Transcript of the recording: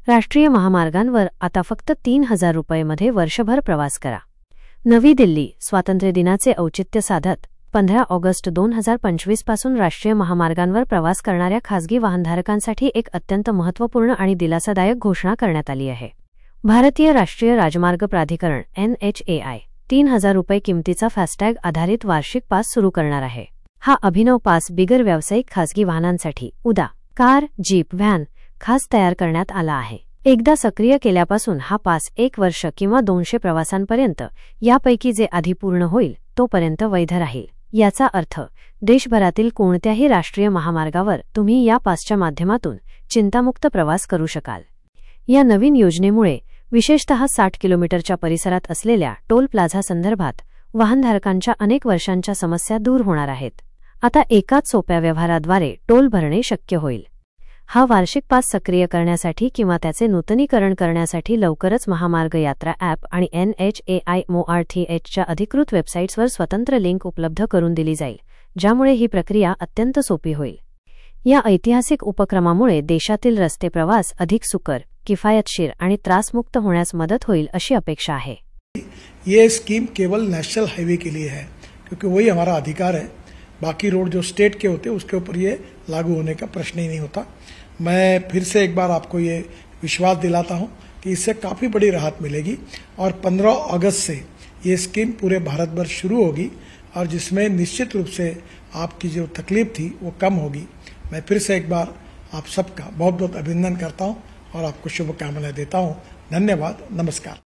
राष्ट्रीय महामार्गांवर आता फक्त 3,000 रुपये वर्षभर प्रवास करा। नवी दिल्ली, स्वातंत्र्य दिनाचे औचित्य साधत 15 ऑगस्ट 2025 पासून राष्ट्रीय महामार्गांवर प्रवास करणाऱ्या खासगी वाहनधारकांसाठी एक अत्यंत महत्त्वपूर्ण आणि दिलासादायक घोषणा करण्यात आली आहे। भारतीय राष्ट्रीय राजमार्ग प्राधिकरण NHAI 3,000 रुपये किमतीचा फास्टॅग आधारित वार्षिक पास सुरू करणार आहे। हा अभिनव पास बिगर व्यावसायिक खासगी वाहनांसाठी उदा, कार, जीप, व्हॅन खास तयार करण्यात आला आहे। एकदा सक्रिय केल्यापासून हा पास 1 वर्ष किंवा 200 प्रवासांपर्यंत यापैकी जे आधी पूर्ण होईल तोपर्यंत वैध राहील। याचा अर्थ देशभरातील कोणत्याही राष्ट्रीय महामार्गावर तुम्ही या पासच्या माध्यमातून चिंतामुक्त प्रवास करू शकाल। या नवीन योजनेमुळे विशेषतः 60 किलोमीटरच्या परिसरात असलेल्या टोल प्लाझा संदर्भात वाहनधारकांच्या अनेक वर्षांच्या समस्या दूर होणार आहेत। आता एकाच सोप्या व्यवहाराद्वारे टोल भरणे शक्य होईल। हा वार्षिक पास सक्रिय करण्यासाठी किंवा त्याचे नूतनीकरण करण्यासाठी लवकरच महामार्ग यात्रा ॲप आणि NHAI MoRTHच्या अधिकृत वेबसाईट्सवर स्वतंत्र लिंक उपलब्ध करून दिली जाईल, ज्यामुळे ही प्रक्रिया अत्यंत सोपी होईल। या ऐतिहासिक उपक्रमामुळे देशातील रस्ते प्रवास अधिक सुकर, किफायतशीर आणि त्रासमुक्त होण्यास मदत होईल अशी अपेक्षा आहे। ये स्कीम केवल नेशनल हाईवे के लिए है, क्योंकि वही हमारा अधिकार है। बाकी रोड जो स्टेट के होते हैं उसके ऊपर ये लागू होने का प्रश्न ही नहीं होता। मैं फिर से एक बार आपको ये विश्वास दिलाता हूं कि इससे काफ़ी बड़ी राहत मिलेगी और 15 अगस्त से ये स्कीम पूरे भारत भर शुरू होगी और जिसमें निश्चित रूप से आपकी जो तकलीफ थी वो कम होगी। मैं फिर से एक बार आप सबका बहुत बहुत अभिनंदन करता हूं और आपको शुभकामनाएं देता हूं। धन्यवाद, नमस्कार।